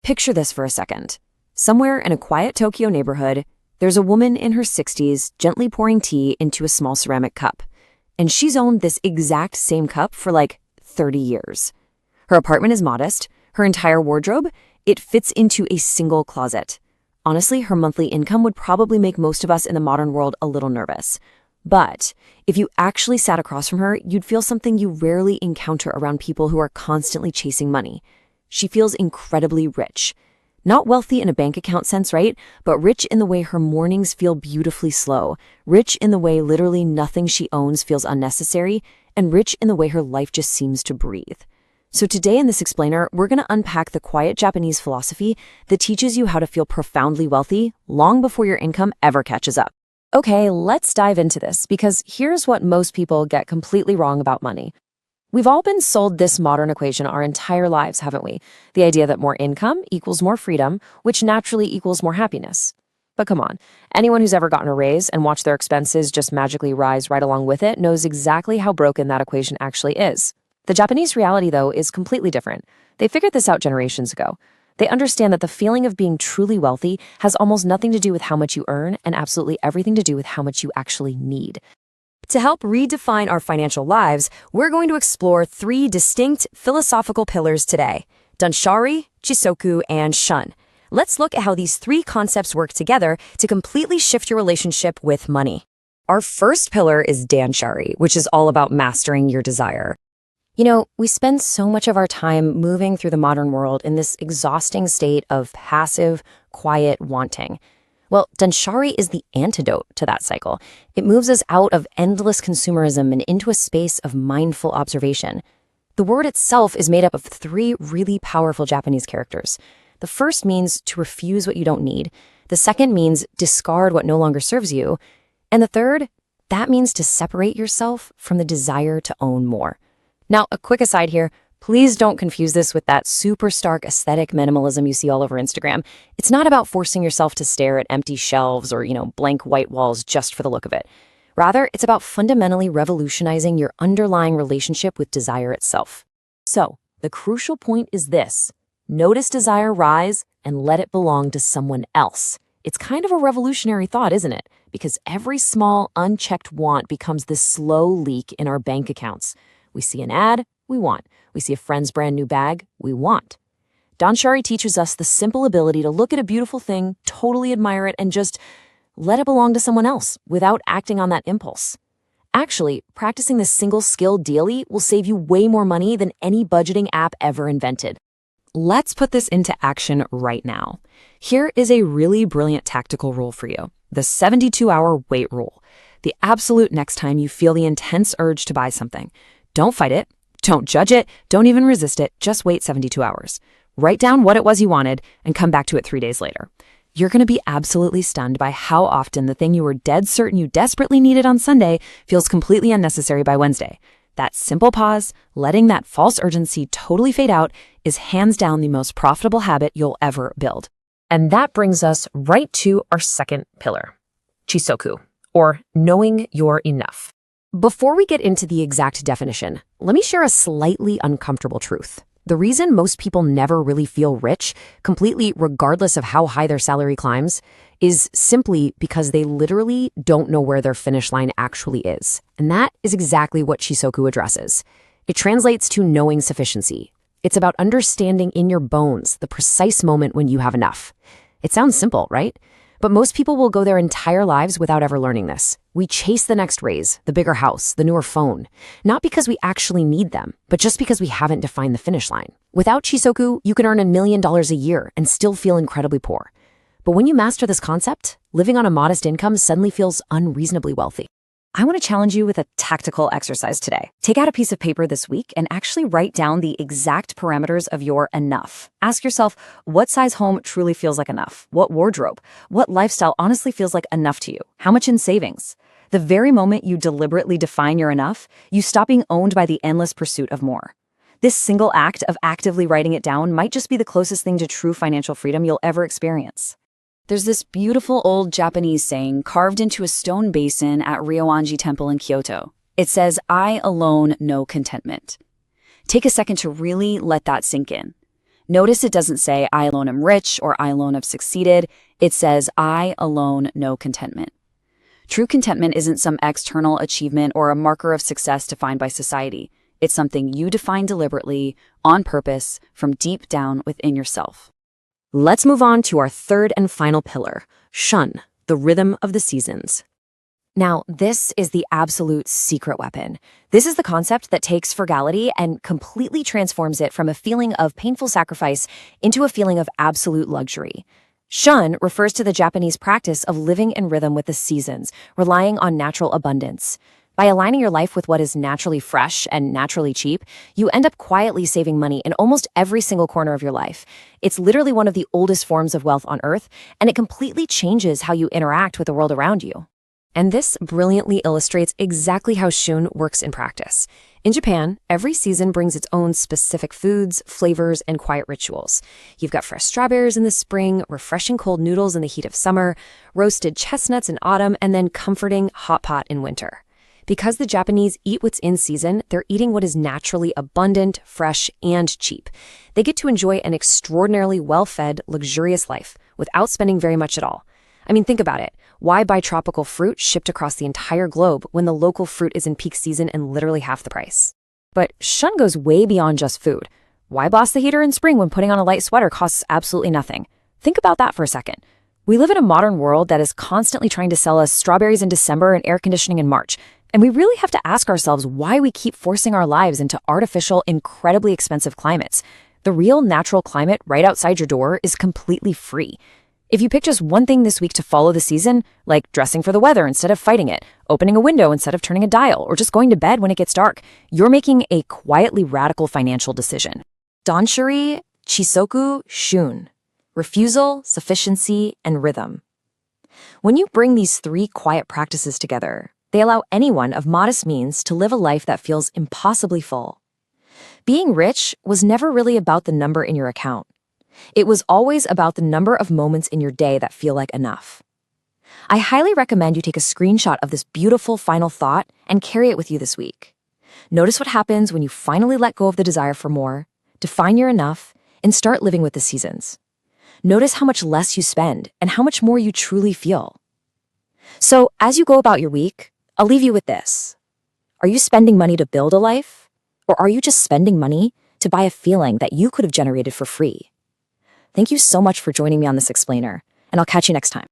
Picture this for a second. Somewhere in a quiet Tokyo neighborhood, there's a woman in her 60s gently pouring tea into a small ceramic cup. And she's owned this exact same cup for like 30 years. Her apartment is modest. Her entire wardrobe, it fits into a single closet. Honestly, her monthly income would probably make most of us in the modern world a little nervous. But if you actually sat across from her, you'd feel something you rarely encounter around people who are constantly chasing money. She feels incredibly rich. Not wealthy in a bank account sense, right? But rich in the way her mornings feel beautifully slow. Rich in the way literally nothing she owns feels unnecessary. And rich in the way her life just seems to breathe. So today in this explainer, we're going to unpack the quiet Japanese philosophy that teaches you how to feel profoundly wealthy long before your income ever catches up. Okay, let's dive into this, because here's what most people get completely wrong about money. We've all been sold this modern equation our entire lives, haven't we? The idea that more income equals more freedom, which naturally equals more happiness. But come on, anyone who's ever gotten a raise and watched their expenses just magically rise right along with it knows exactly how broken that equation actually is. The Japanese reality, though, is completely different. They figured this out generations ago. They understand that the feeling of being truly wealthy has almost nothing to do with how much you earn and absolutely everything to do with how much you actually need. To help redefine our financial lives, we're going to explore 3 distinct philosophical pillars today: Danshari, Chisoku, and Shun. Let's look at how these 3 concepts work together to completely shift your relationship with money. Our first pillar is Danshari, which is all about mastering your desire. You know, we spend so much of our time moving through the modern world in this exhausting state of passive, quiet wanting. Well, Danshari is the antidote to that cycle. It moves us out of endless consumerism and into a space of mindful observation. The word itself is made up of 3 really powerful Japanese characters. The first means to refuse what you don't need. The second means discard what no longer serves you. And the third, that means to separate yourself from the desire to own more. Now, a quick aside here. Please don't confuse this with that super stark aesthetic minimalism you see all over Instagram. It's not about forcing yourself to stare at empty shelves or, blank white walls just for the look of it. Rather, it's about fundamentally revolutionizing your underlying relationship with desire itself. So, the crucial point is this: notice desire rise and let it belong to someone else. It's kind of a revolutionary thought, isn't it? Because every small, unchecked want becomes this slow leak in our bank accounts. We see an ad, we want. We see a friend's brand new bag, we want. Danshari teaches us the simple ability to look at a beautiful thing, totally admire it, and just let it belong to someone else without acting on that impulse. Actually, practicing this single skill daily will save you way more money than any budgeting app ever invented. Let's put this into action right now. Here is a really brilliant tactical rule for you: the 72-hour wait rule. The absolute next time you feel the intense urge to buy something, don't fight it. Don't judge it, don't even resist it, just wait 72 hours. Write down what it was you wanted and come back to it 3 days later. You're going to be absolutely stunned by how often the thing you were dead certain you desperately needed on Sunday feels completely unnecessary by Wednesday. That simple pause, letting that false urgency totally fade out, is hands down the most profitable habit you'll ever build. And that brings us right to our second pillar, Chisoku, or knowing you're enough. Before we get into the exact definition, let me share a slightly uncomfortable truth. The reason most people never really feel rich, completely regardless of how high their salary climbs, is simply because they literally don't know where their finish line actually is. And that is exactly what Chisoku addresses. It translates to knowing sufficiency. It's about understanding in your bones the precise moment when you have enough. It sounds simple, right? But most people will go their entire lives without ever learning this. We chase the next raise, the bigger house, the newer phone, not because we actually need them, but just because we haven't defined the finish line. Without Chisoku, you can earn $1 million a year and still feel incredibly poor. But when you master this concept, living on a modest income suddenly feels unreasonably wealthy. I want to challenge you with a tactical exercise today. Take out a piece of paper this week and actually write down the exact parameters of your enough. Ask yourself, what size home truly feels like enough? What wardrobe? What lifestyle honestly feels like enough to you? How much in savings? The very moment you deliberately define your enough, you stop being owned by the endless pursuit of more. This single act of actively writing it down might just be the closest thing to true financial freedom you'll ever experience. There's this beautiful old Japanese saying carved into a stone basin at Ryoanji Temple in Kyoto. It says, "I alone know contentment." Take a second to really let that sink in. Notice it doesn't say, I alone am rich or I alone have succeeded. It says, I alone know contentment. True contentment isn't some external achievement or a marker of success defined by society. It's something you define deliberately, on purpose, from deep down within yourself. Let's move on to our third and final pillar, shun, the rhythm of the seasons. Now, this is the absolute secret weapon. This is the concept that takes frugality and completely transforms it from a feeling of painful sacrifice into a feeling of absolute luxury. Shun refers to the Japanese practice of living in rhythm with the seasons, relying on natural abundance. By aligning your life with what is naturally fresh and naturally cheap, you end up quietly saving money in almost every single corner of your life. It's literally one of the oldest forms of wealth on earth, and it completely changes how you interact with the world around you. And this brilliantly illustrates exactly how shun works in practice. In Japan, every season brings its own specific foods, flavors, and quiet rituals. You've got fresh strawberries in the spring, refreshing cold noodles in the heat of summer, roasted chestnuts in autumn, and then comforting hot pot in winter. Because the Japanese eat what's in season, they're eating what is naturally abundant, fresh, and cheap. They get to enjoy an extraordinarily well-fed, luxurious life without spending very much at all. I mean, think about it. Why buy tropical fruit shipped across the entire globe when the local fruit is in peak season and literally half the price? But shun goes way beyond just food. Why blast the heater in spring when putting on a light sweater costs absolutely nothing? Think about that for a second. We live in a modern world that is constantly trying to sell us strawberries in December and air conditioning in March. And we really have to ask ourselves why we keep forcing our lives into artificial, incredibly expensive climates. The real natural climate right outside your door is completely free. If you pick just one thing this week to follow the season, like dressing for the weather instead of fighting it, opening a window instead of turning a dial, or just going to bed when it gets dark, you're making a quietly radical financial decision. Danshuri, Chisoku, Shun. Refusal, sufficiency, and rhythm. When you bring these three quiet practices together, they allow anyone of modest means to live a life that feels impossibly full. Being rich was never really about the number in your account. It was always about the number of moments in your day that feel like enough. I highly recommend you take a screenshot of this beautiful final thought and carry it with you this week. Notice what happens when you finally let go of the desire for more, define your enough, and start living with the seasons. Notice how much less you spend and how much more you truly feel. So, as you go about your week, I'll leave you with this. Are you spending money to build a life? Or are you just spending money to buy a feeling that you could have generated for free? Thank you so much for joining me on this explainer, and I'll catch you next time.